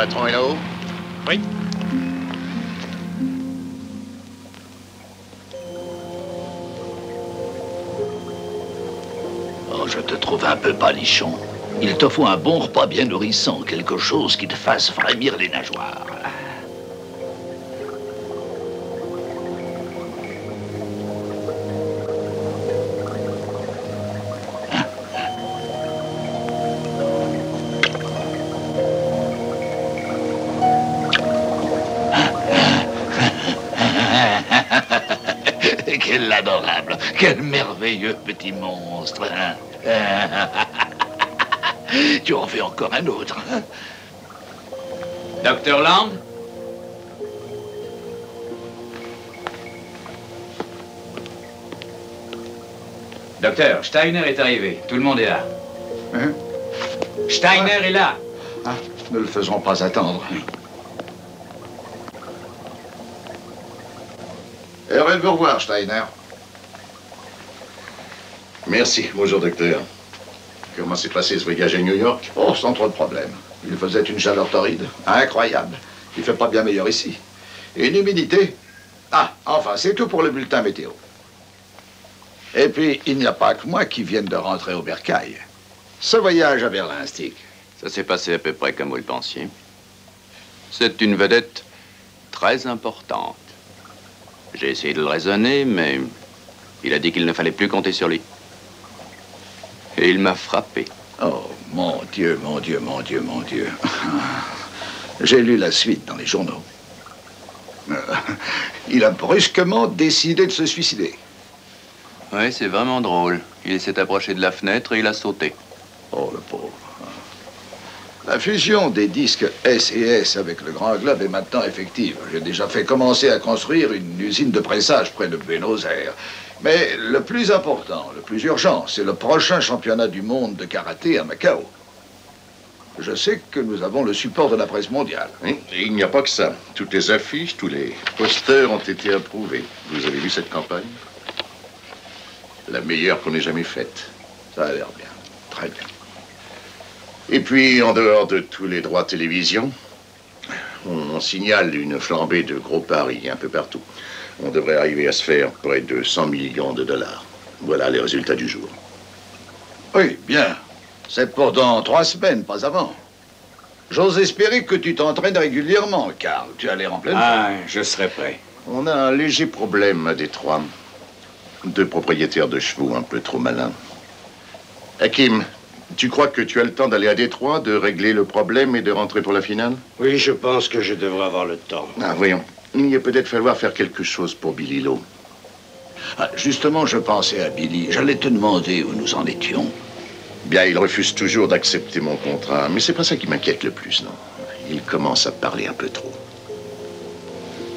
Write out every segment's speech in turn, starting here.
patron est là-haut? Oui. Oh, je te trouve un peu palichon. Il te faut un bon repas bien nourrissant, quelque chose qui te fasse frémir les nageoires. Quel adorable, quel merveilleux petit monstre. Hein? Tu en fais encore un autre. Hein? Docteur Land? Docteur, Steiner est arrivé. Tout le monde est là. Hein? Steiner est là. Ah, ne le faisons pas attendre. Elle veut revoir, Steiner. Merci. Bonjour, docteur. Comment s'est passé ce voyage à New York? Oh, sans trop de problème. Il faisait une chaleur torride. Incroyable. Il fait pas bien meilleur ici. Et une humidité. Ah, enfin, c'est tout pour le bulletin météo. Et puis, il n'y a pas que moi qui vienne de rentrer au bercail. Ce voyage à Berlin, Stick. Ça s'est passé à peu près comme vous le pensiez. C'est une vedette très importante. J'ai essayé de le raisonner, mais il a dit qu'il ne fallait plus compter sur lui. Et il m'a frappé. Oh, mon Dieu, mon Dieu, mon Dieu, mon Dieu. J'ai lu la suite dans les journaux. Il a brusquement décidé de se suicider. Oui, c'est vraiment drôle. Il s'est approché de la fenêtre et il a sauté. Oh, le pauvre. La fusion des disques S et S avec le Grand Globe est maintenant effective. J'ai déjà fait commencer à construire une usine de pressage près de Buenos Aires. Mais le plus important, le plus urgent, c'est le prochain championnat du monde de karaté à Macao. Je sais que nous avons le support de la presse mondiale. Oui, et il n'y a pas que ça. Toutes les affiches, tous les posters ont été approuvés. Vous avez vu cette campagne? La meilleure qu'on ait jamais faite. Ça a l'air bien. Très bien. Et puis, en dehors de tous les droits télévision, on signale une flambée de gros paris un peu partout. On devrait arriver à se faire près de 100 millions de dollars. Voilà les résultats du jour. Oui, bien. C'est pour dans 3 semaines, pas avant. J'ose espérer que tu t'entraînes régulièrement, Karl. Tu as l'air en pleine forme. Je serai prêt. On a un léger problème à Détroit. 2 propriétaires de chevaux un peu trop malins. Hakim, tu crois que tu as le temps d'aller à Détroit, de régler le problème et de rentrer pour la finale? Oui, je pense que je devrais avoir le temps. Ah, voyons. Il va peut-être falloir faire quelque chose pour Billy Lowe. Ah, justement, je pensais à Billy. J'allais te demander où nous en étions. Bien, il refuse toujours d'accepter mon contrat, mais c'est pas ça qui m'inquiète le plus, non. Il commence à parler un peu trop.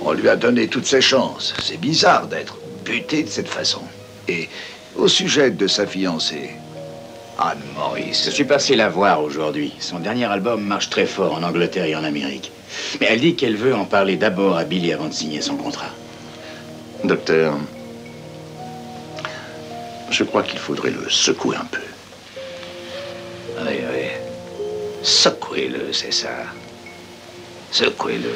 On lui a donné toutes ses chances. C'est bizarre d'être buté de cette façon. Et au sujet de sa fiancée, Anne Morris. Je suis passé la voir aujourd'hui. Son dernier album marche très fort en Angleterre et en Amérique. Mais elle dit qu'elle veut en parler d'abord à Billy avant de signer son contrat. Docteur, je crois qu'il faudrait le secouer un peu. Oui, oui. Secouez-le, c'est ça. Secouez-le.